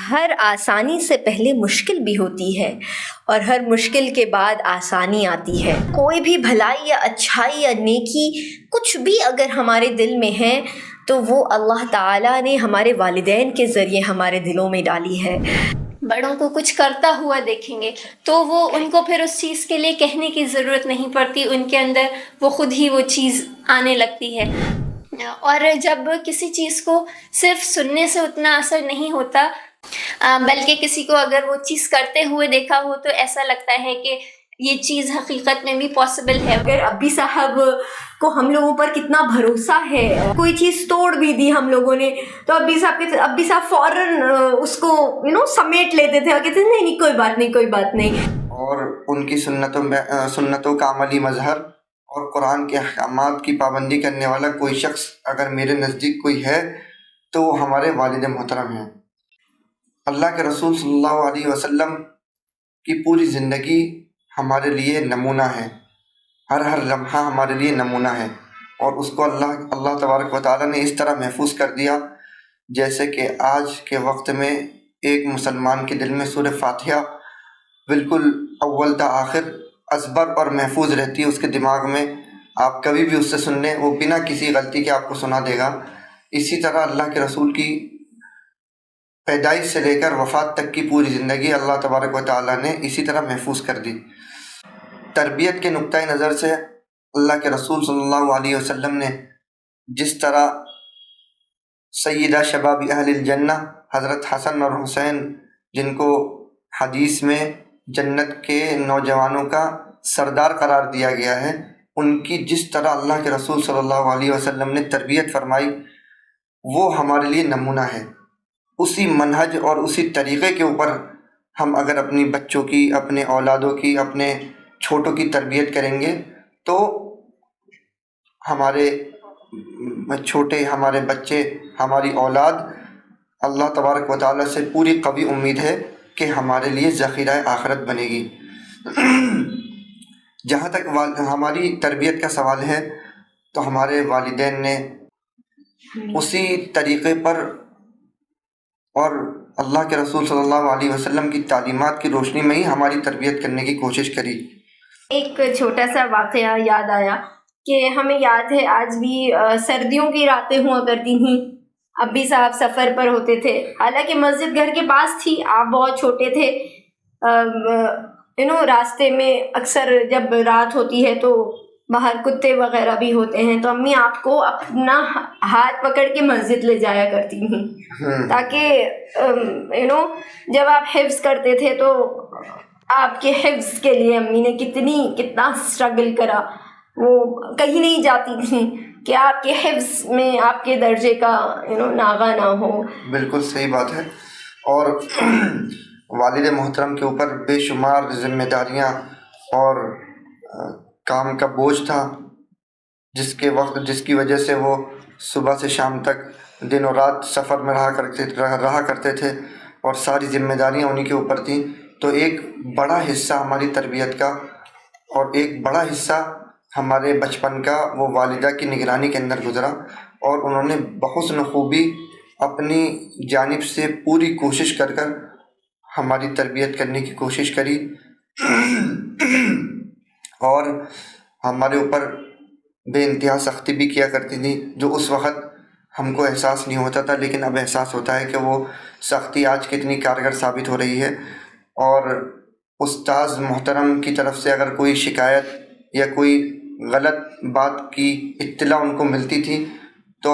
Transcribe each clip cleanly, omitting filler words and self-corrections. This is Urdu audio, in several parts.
ہر آسانی سے پہلے مشکل بھی ہوتی ہے اور ہر مشکل کے بعد آسانی آتی ہے۔ کوئی بھی بھلائی یا اچھائی یا نیکی کچھ بھی اگر ہمارے دل میں ہے تو وہ اللہ تعالیٰ نے ہمارے والدین کے ذریعے ہمارے دلوں میں ڈالی ہے۔ بڑوں کو کچھ کرتا ہوا دیکھیں گے تو وہ ان کو پھر اس چیز کے لیے کہنے کی ضرورت نہیں پڑتی، ان کے اندر وہ خود ہی وہ چیز آنے لگتی ہے۔ اور جب کسی چیز کو صرف سننے سے اتنا اثر نہیں ہوتا، بلکہ کسی کو اگر وہ چیز کرتے ہوئے دیکھا ہو تو ایسا لگتا ہے کہ یہ چیز حقیقت میں بھی پاسبل ہے۔ اگر ابی صاحب کو ہم لوگوں پر کتنا بھروسہ ہے، کوئی چیز توڑ بھی دی ہم لوگوں نے تو ابی صاحب فوراً اس کو سمیٹ لیتے تھے اور کہتے تھے نہیں کوئی بات نہیں، کوئی بات نہیں۔ اور ان کی سنتوں کا عملی مظہر اور قرآن کے احکامات کی پابندی کرنے والا کوئی شخص اگر میرے نزدیک کوئی ہے تو وہ ہمارے والد محترم ہیں۔ اللہ کے رسول صلی اللہ علیہ وسلم کی پوری زندگی ہمارے لیے نمونہ ہے، ہر لمحہ ہمارے لیے نمونہ ہے، اور اس کو اللہ تبارک و تعالیٰ نے اس طرح محفوظ کر دیا جیسے کہ آج کے وقت میں ایک مسلمان کے دل میں سورہ فاتحہ بالکل اول تا آخر ازبر اور محفوظ رہتی ہے اس کے دماغ میں۔ آپ کبھی بھی اس سے سن لیں، وہ بنا کسی غلطی کے آپ کو سنا دے گا۔ اسی طرح اللہ کے رسول کی پیدائش سے لے کر وفات تک کی پوری زندگی اللہ تبارک و تعالیٰ نے اسی طرح محفوظ کر دی۔ تربیت کے نقطۂ نظر سے اللہ کے رسول صلی اللہ علیہ وسلم نے جس طرح سیدہ شباب اہل الجنہ حضرت حسن اور حسین، جن کو حدیث میں جنت کے نوجوانوں کا سردار قرار دیا گیا ہے، ان کی جس طرح اللہ کے رسول صلی اللہ علیہ وسلم نے تربیت فرمائی وہ ہمارے لیے نمونہ ہے۔ اسی منہج اور اسی طریقے کے اوپر ہم اگر اپنی بچوں کی، اپنے اولادوں کی، اپنے چھوٹوں کی تربیت کریں گے تو ہمارے چھوٹے، ہمارے بچے، ہماری اولاد اللہ تبارک و تعالیٰ سے پوری قوی امید ہے کہ ہمارے لیے ذخیرہ آخرت بنے گی۔ جہاں تک ہماری تربیت کا سوال ہے تو ہمارے والدین نے اسی طریقے پر اور اللہ کے رسول صلی اللہ علیہ وسلم کی تعلیمات کی روشنی میں ہی ہماری تربیت کرنے کی کوشش کری۔ ایک چھوٹا سا واقعہ یاد آیا کہ ہمیں یاد ہے آج بھی سردیوں کی راتیں ہوا کرتی تھیں، ابی صاحب سفر پر ہوتے تھے، حالانکہ مسجد گھر کے پاس تھی، آپ بہت چھوٹے تھے، راستے میں اکثر جب رات ہوتی ہے تو باہر کتے وغیرہ بھی ہوتے ہیں تو امی آپ کو اپنا ہاتھ پکڑ کے مسجد لے جایا کرتی تھیں تاکہ جب آپ حفظ کرتے تھے تو آپ کے حفظ کے لیے امی نے کتنا اسٹرگل کرا، وہ کہیں نہیں جاتی تھیں کہ آپ کے حفظ میں آپ کے درجے کا ناغہ نہ ہو۔ بالکل صحیح بات ہے۔ اور والد محترم کے اوپر بے شمار ذمہ داریاں اور کام کا بوجھ تھا، جس کی وجہ سے وہ صبح سے شام تک دن و رات سفر میں رہا کرتے تھے اور ساری ذمہ داریاں انہی کے اوپر تھیں۔ تو ایک بڑا حصہ ہماری تربیت کا اور ایک بڑا حصہ ہمارے بچپن کا وہ والدہ کی نگرانی کے اندر گزرا، اور انہوں نے بحسن خوبی اپنی جانب سے پوری کوشش کر ہماری تربیت کرنے کی کوشش کری، اور ہمارے اوپر بے انتہا سختی بھی کیا کرتی تھی، جو اس وقت ہم کو احساس نہیں ہوتا تھا، لیکن اب احساس ہوتا ہے کہ وہ سختی آج کتنی کارگر ثابت ہو رہی ہے۔ اور استاذ محترم کی طرف سے اگر کوئی شکایت یا کوئی غلط بات کی اطلاع ان کو ملتی تھی تو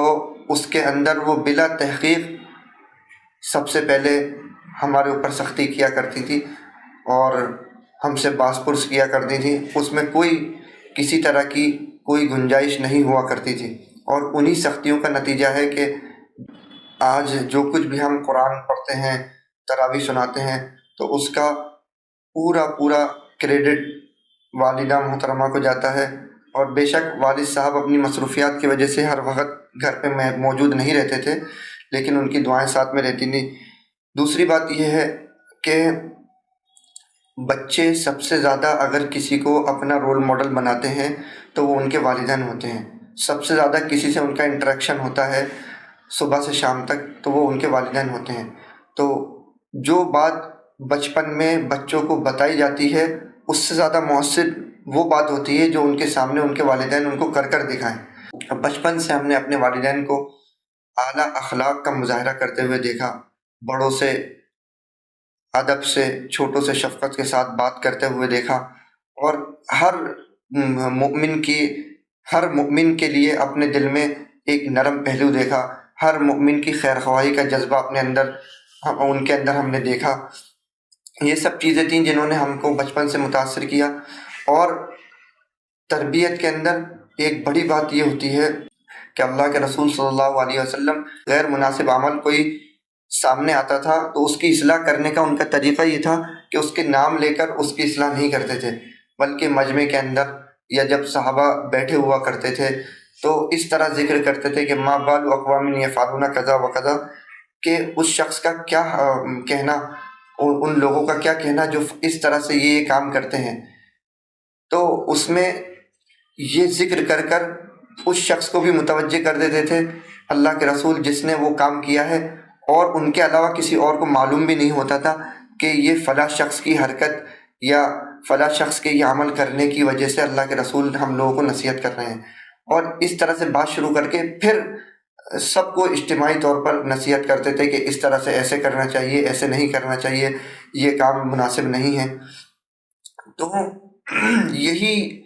اس کے اندر وہ بلا تحقیق سب سے پہلے ہمارے اوپر سختی کیا کرتی تھی اور ہم سے باز پرس کیا کرتی تھی، اس میں کسی طرح کی کوئی گنجائش نہیں ہوا کرتی تھی۔ اور انہی سختیوں کا نتیجہ ہے کہ آج جو کچھ بھی ہم قرآن پڑھتے ہیں، تراویح سناتے ہیں، تو اس کا پورا کریڈٹ والدہ محترمہ کو جاتا ہے۔ اور بے شک والد صاحب اپنی مصروفیات کی وجہ سے ہر وقت گھر پہ موجود نہیں رہتے تھے، لیکن ان کی دعائیں ساتھ میں رہتی تھیں۔ دوسری بات یہ ہے کہ بچے سب سے زیادہ اگر کسی کو اپنا رول ماڈل بناتے ہیں تو وہ ان کے والدین ہوتے ہیں۔ سب سے زیادہ کسی سے ان کا انٹریکشن ہوتا ہے صبح سے شام تک تو وہ ان کے والدین ہوتے ہیں۔ تو جو بات بچپن میں بچوں کو بتائی جاتی ہے اس سے زیادہ مؤثر وہ بات ہوتی ہے جو ان کے سامنے ان کے والدین ان کو کر کر دکھائیں. بچپن سے ہم نے اپنے والدین کو اعلیٰ اخلاق کا مظاہرہ کرتے ہوئے دیکھا، بڑوں سے ادب سے، چھوٹوں سے شفقت کے ساتھ بات کرتے ہوئے دیکھا، اور ہر مومن کے لیے اپنے دل میں ایک نرم پہلو دیکھا، ہر مومن کی خیر خواہی کا جذبہ اپنے اندر ان کے اندر ہم نے دیکھا. یہ سب چیزیں تھیں جنہوں نے ہم کو بچپن سے متاثر کیا. اور تربیت کے اندر ایک بڑی بات یہ ہوتی ہے کہ اللہ کے رسول صلی اللہ علیہ وسلم غیر مناسب عمل کوئی سامنے آتا تھا تو اس کی اصلاح کرنے کا ان کا طریقہ یہ تھا کہ اس کے نام لے کر اس کی اصلاح نہیں کرتے تھے، بلکہ مجمع کے اندر یا جب صحابہ بیٹھے ہوا کرتے تھے تو اس طرح ذکر کرتے تھے کہ ما بال اقوام یفعلون کذا و کذا، کہ اس شخص کا کیا کہنا، ان لوگوں کا کیا کہنا جو اس طرح سے یہ کام کرتے ہیں. تو اس میں یہ ذکر کر کر اس شخص کو بھی متوجہ کر دیتے تھے اللہ کے رسول جس نے وہ کام کیا ہے، اور ان کے علاوہ کسی اور کو معلوم بھی نہیں ہوتا تھا کہ یہ فلاں شخص کی حرکت یا فلاں شخص کے یہ عمل کرنے کی وجہ سے اللہ کے رسول ہم لوگوں کو نصیحت کر رہے ہیں. اور اس طرح سے بات شروع کر کے پھر سب کو اجتماعی طور پر نصیحت کرتے تھے کہ اس طرح سے ایسے کرنا چاہیے، ایسے نہیں کرنا چاہیے، یہ کام مناسب نہیں ہے. تو یہی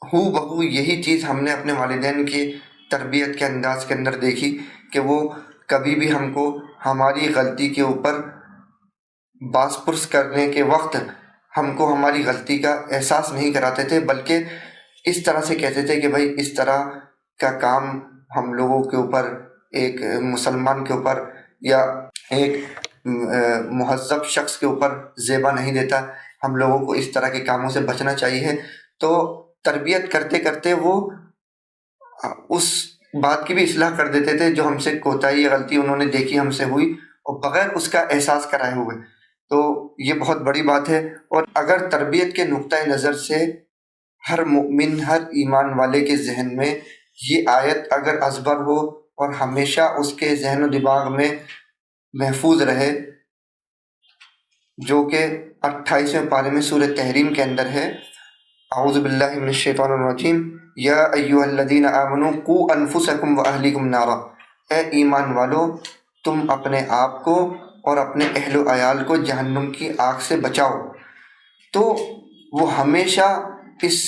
بہو یہی چیز ہم نے اپنے والدین کی تربیت کے انداز کے اندر دیکھی کہ وہ کبھی بھی ہم کو ہماری غلطی کے اوپر باز پرس کرنے کے وقت ہم کو ہماری غلطی کا احساس نہیں کراتے تھے، بلکہ اس طرح سے کہتے تھے کہ بھائی اس طرح کا کام ہم لوگوں کے اوپر، ایک مسلمان کے اوپر یا ایک مہذب شخص کے اوپر زیبا نہیں دیتا، ہم لوگوں کو اس طرح کے کاموں سے بچنا چاہیے. تو تربیت کرتے کرتے وہ اس بات کی بھی اصلاح کر دیتے تھے جو ہم سے کوتاہی یا غلطی انہوں نے دیکھی ہم سے ہوئی، اور بغیر اس کا احساس کرائے ہوئے. تو یہ بہت بڑی بات ہے. اور اگر تربیت کے نقطۂ نظر سے ہر مومن، ہر ایمان والے کے ذہن میں یہ آیت اگر ازبر ہو اور ہمیشہ اس کے ذہن و دماغ میں محفوظ رہے، جو کہ 28ویں پارے میں سورہ تحریم کے اندر ہے، اعوذ باللہ من الشیطان الرجیم، یا ایھا الذین آمنوا قوا انفسکم واہلیکم نارا، اے ایمان والو تم اپنے آپ کو اور اپنے اہل و عیال کو جہنم کی آگ سے بچاؤ. تو وہ ہمیشہ اس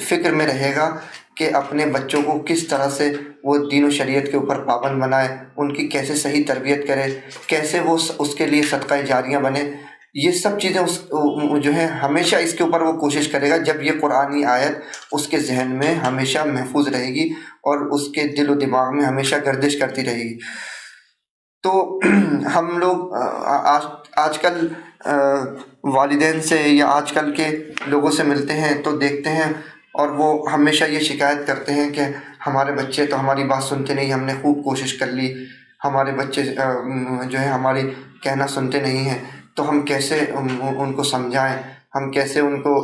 فکر میں رہے گا کہ اپنے بچوں کو کس طرح سے وہ دین و شریعت کے اوپر پابند بنائے، ان کی کیسے صحیح تربیت کرے، کیسے وہ اس کے لیے صدقہ جاریہ بنے. یہ سب چیزیں جو ہے ہمیشہ اس کے اوپر وہ کوشش کرے گا جب یہ قرآنی آیت اس کے ذہن میں ہمیشہ محفوظ رہے گی اور اس کے دل و دماغ میں ہمیشہ گردش کرتی رہے گی. تو ہم لوگ آج کل والدین سے یا آج کل کے لوگوں سے ملتے ہیں تو دیکھتے ہیں، اور وہ ہمیشہ یہ شکایت کرتے ہیں کہ ہمارے بچے تو ہماری بات سنتے نہیں، ہم نے خوب کوشش کر لی، ہمارے بچے جو ہے ہماری کہنا سنتے نہیں ہیں، تو ہم کیسے ان کو سمجھائیں، ہم کیسے ان کو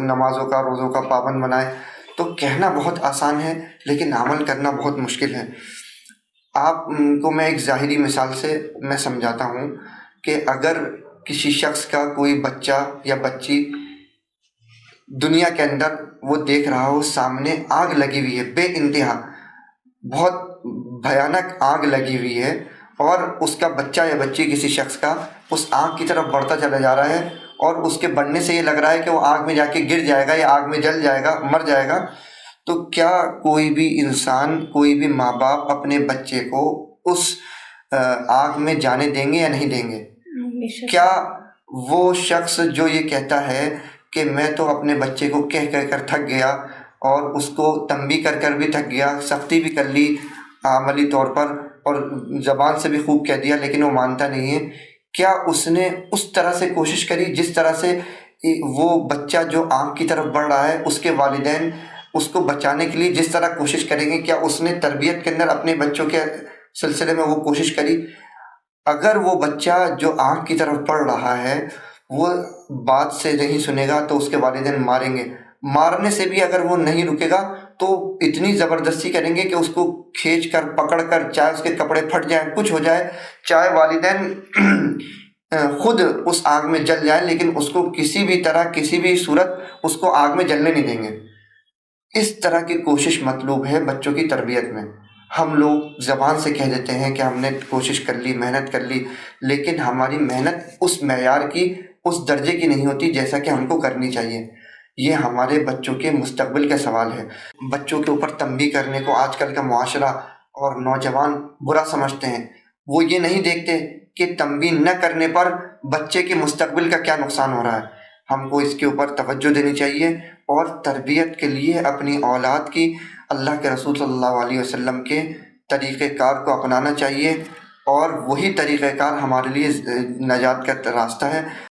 نمازوں کا، روزوں کا پابند بنائیں. تو کہنا بہت آسان ہے لیکن عمل کرنا بہت مشکل ہے. آپ کو میں ایک ظاہری مثال سے میں سمجھاتا ہوں کہ اگر کسی شخص کا کوئی بچہ یا بچی دنیا کے اندر وہ دیکھ رہا ہو سامنے آگ لگی ہوئی ہے، بے انتہا بہت بھیانک آگ لگی ہوئی ہے، اور اس کا بچہ یا بچی کسی شخص کا اس آگ کی طرف بڑھتا چلا جا رہا ہے، اور اس کے بڑھنے سے یہ لگ رہا ہے کہ وہ آگ میں جا کے گر جائے گا یا آگ میں جل جائے گا، مر جائے گا. تو کیا کوئی بھی انسان، کوئی بھی ماں باپ اپنے بچے کو اس آگ میں جانے دیں گے یا نہیں دیں گے؟ کیا وہ شخص جو یہ کہتا ہے کہ میں تو اپنے بچے کو کہہ کر تھک گیا اور اس کو تنبیہ کر بھی تھک گیا، سختی بھی کر لی عملی طور پر اور زبان سے بھی خوب کہہ دیا لیکن وہ مانتا نہیں ہے، کیا اس نے اس طرح سے کوشش کری جس طرح سے وہ بچہ جو آگ کی طرف بڑھ رہا ہے اس کے والدین اس کو بچانے کے لیے جس طرح کوشش کریں گے، کیا اس نے تربیت کے اندر اپنے بچوں کے سلسلے میں وہ کوشش کری؟ اگر وہ بچہ جو آگ کی طرف بڑھ رہا ہے وہ بات سے نہیں سنے گا تو اس کے والدین ماریں گے، مارنے سے بھی اگر وہ نہیں رکے گا تو اتنی زبردستی کریں گے کہ اس کو کھینچ کر پکڑ کر، چاہے اس کے کپڑے پھٹ جائیں، کچھ ہو جائے، چاہے والدین خود اس آگ میں جل جائے لیکن اس کو کسی بھی طرح کسی بھی صورت اس کو آگ میں جلنے نہیں دیں گے۔ اس طرح کی کوشش مطلوب ہے بچوں کی تربیت میں۔ ہم لوگ زبان سے کہہ دیتے ہیں کہ ہم نے کوشش کر لی، محنت کر لی، لیکن ہماری محنت اس معیار کی، اس درجے کی نہیں ہوتی جیسا کہ ہم کو کرنی چاہیے۔ یہ ہمارے بچوں کے مستقبل کا سوال ہے۔ بچوں کے اوپر تنبیہ کرنے کو آج کل کا معاشرہ اور نوجوان برا سمجھتے ہیں۔ وہ یہ نہیں دیکھتے کہ تنبیہ نہ کرنے پر بچے کے مستقبل کا کیا نقصان ہو رہا ہے۔ ہم کو اس کے اوپر توجہ دینی چاہیے اور تربیت کے لیے اپنی اولاد کی اللہ کے رسول صلی اللہ علیہ وسلم کے طریقہ کار کو اپنانا چاہیے، اور وہی طریقہ کار ہمارے لیے نجات کا راستہ ہے۔